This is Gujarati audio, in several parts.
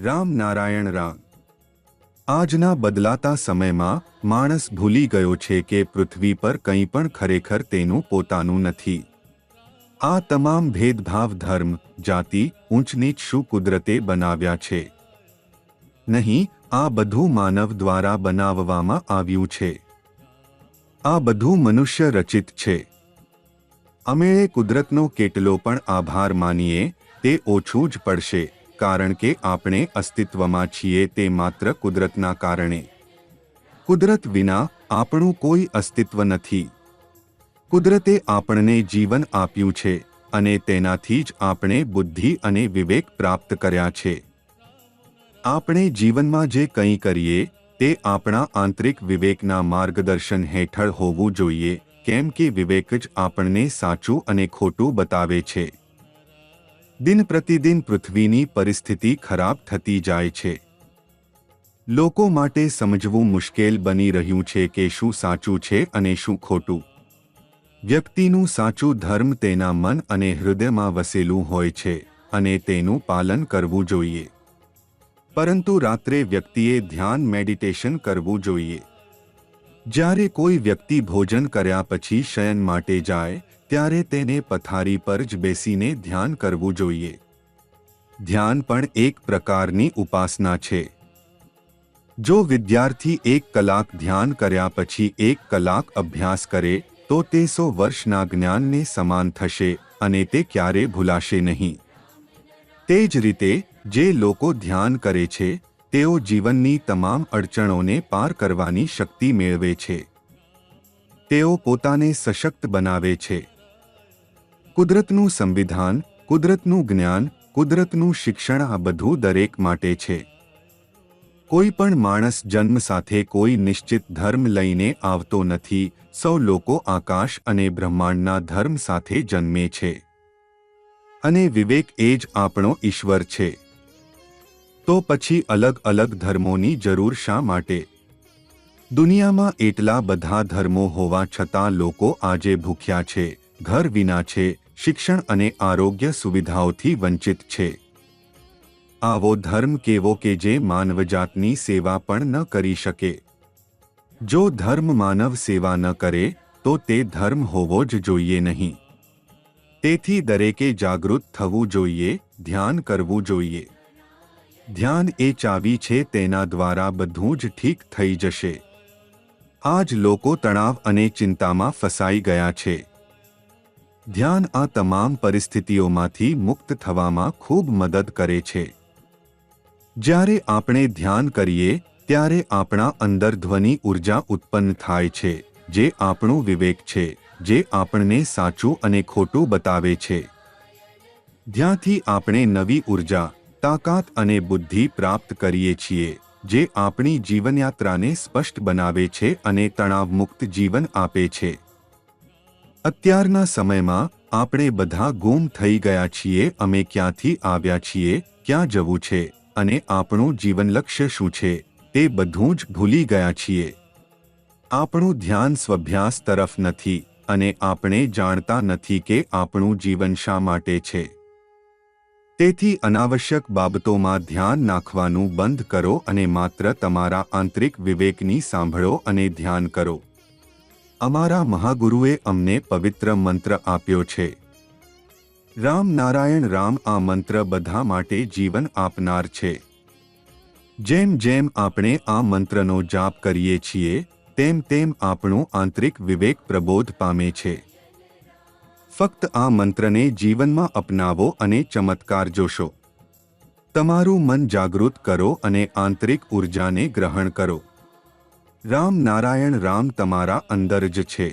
રામ નારાયણ રામ। આજના બદલાતા સમયમાં માણસ ભૂલી ગયો છે કે પૃથ્વી પર કંઈ પણ ખરેખર તેનું પોતાનું નથી। આ તમામ ભેદભાવ ધર્મ, જાતિ, ઊંચ નીચ શું કુદરતે બનાવ્યા છે? નહીં, આ બધું માનવ દ્વારા બનાવવામાં આવ્યું છે। આ બધું મનુષ્ય રચિત છે। અમે કુદરતનો કેટલો પણ આભાર માનીએ તે ઓછું જ પડશે, કારણ કે આપણે અસ્તિત્વમાં છીએ તે માત્ર કુદરતના કારણે। કુદરત વિના આપણું કોઈ અસ્તિત્વ નથી। કુદરતે આપણને જીવન આપ્યું છે અને તેનાથી જ આપણે બુદ્ધિ અને વિવેક પ્રાપ્ત કર્યા છે। આપણે જીવનમાં જે કંઈ કરીએ તે આપણા આંતરિક વિવેકના માર્ગદર્શન હેઠળ હોવું જોઈએ, કેમ કે વિવેક જ આપણને સાચું અને ખોટું બતાવે છે। દિન પ્રતિદિન પૃથ્વીની પરિસ્થિતિ ખરાબ થતી જાય છે। લોકો માટે સમજવું મુશ્કેલ બની રહ્યું છે કે શું સાચું છે અને શું ખોટું। વ્યક્તિનું સાચું ધર્મ તેના મન અને હૃદયમાં વસેલું હોય છે અને તેનું પાલન કરવું જોઈએ। પરંતુ રાત્રે વ્યક્તિએ ધ્યાન મેડિટેશન કરવું જોઈએ। જ્યારે કોઈ વ્યક્તિ ભોજન કર્યા પછી શયન માટે જાય ત્યારે તેને પથારી પર જ બેસીને ધ્યાન કરવું જોઈએ। ધ્યાન પણ એક પ્રકારની ઉપાસના છે। જો વિદ્યાર્થી 1 કલાક ધ્યાન કર્યા પછી 1 કલાક અભ્યાસ કરે તો તે 100 વર્ષના જ્ઞાનને સમાન થશે અને તે ક્યારે ભૂલાશે નહીં। તે જ રીતે જે લોકો ધ્યાન કરે છે તેઓ જીવનની તમામ અડચણોને પાર કરવાની શક્તિ મેળવે છે। તેઓ પોતાને સશક્ત બનાવે છે। કુદરતનું સંવિધાન, કુદરતનું જ્ઞાન, કુદરતનું શિક્ષણ આ બધું દરેક માટે છે। કોઈ પણ માણસ જન્મ સાથે કોઈ નિશ્ચિત ધર્મ લઈને આવતો નથી। સૌ લોકો આકાશ અને બ્રહ્માંડના ધર્મ સાથે જન્મે છે અને વિવેક એ જ આપણો ઈશ્વર છે। તો પછી અલગ અલગ ધર્મોની જરૂર શા માટે? દુનિયામાં એટલા બધા ધર્મો હોવા છતાં લોકો આજે ભૂખ્યા છે, ઘર વિના છે, શિક્ષણ અને આરોગ્ય સુવિધાઓથી વંચિત છે। આવો ધર્મ કેવો કે જે માનવજાતની સેવા પણ ન કરી શકે? જો ધર્મ માનવ સેવા ન કરે તો તે ધર્મ હોવો જ જોઈએ નહીં। તેથી દરેકે જાગૃત થવું જોઈએ, ધ્યાન કરવું જોઈએ। ધ્યાન એ ચાવી છે, તેના દ્વારા બધું જ ઠીક થઈ જશે। આજ લોકો તણાવ અને ચિંતામાં ફસાઈ ગયા છે। ધ્યાન આ તમામ પરિસ્થિતિઓમાંથી મુક્ત થવામાં ખૂબ મદદ કરે છે। જ્યારે આપણે ધ્યાન કરીએ ત્યારે આપણા અંદર ધ્વનિ ઉર્જા ઉત્પન્ન થાય છે, જે આપણું વિવેક છે, જે આપણને સાચું અને ખોટું બતાવે છે। ધ્યાનથી આપણે નવી ઉર્જા, તાકાત અને બુદ્ધિ પ્રાપ્ત કરીએ છીએ, જે આપણી જીવનયાત્રાને સ્પષ્ટ બનાવે છે અને તણાવમુક્ત જીવન આપે છે। અત્યારના સમયમાં આપણે બધા ગુમ થઈ ગયા છીએ। અમે ક્યાંથી આવ્યા છીએ, ક્યાં જવું છે અને આપણું જીવન લક્ષ્ય શું છે તે બધું જ ભૂલી ગયા છીએ। આપણું ધ્યાન સ્વાભ્યાસ તરફ નથી અને આપણે જાણતા નથી કે આપણું જીવન શા માટે છે। તેથી અનાવશ્યક બાબતોમાં ધ્યાન નાખવાનું બંધ કરો અને માત્ર તમારા આંતરિક વિવેકની સાંભળો અને ધ્યાન કરો। અમારા મહાગુરુએ અમને પવિત્ર મંત્ર આપ્યો છે, રામ નારાયણ રામ। આ મંત્ર બધા માટે જીવન આપનાર છે। જેમ જેમ આપણે આ મંત્રનો જાપ કરીએ છીએ તેમ તેમ આપણું આંતરિક વિવેક પ્રબોધ પામે છે। ફક્ત આ મંત્રને જીવનમાં અપનાવો અને ચમત્કાર જોશો। તમારું મન જાગૃત કરો અને આંતરિક ઉર્જાને ગ્રહણ કરો। રામ નારાયણ રામ તમારા અંદર જ છે।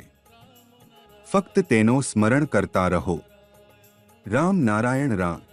ફક્ત તેનો સ્મરણ કરતા રહો। રામ નારાયણ રામ।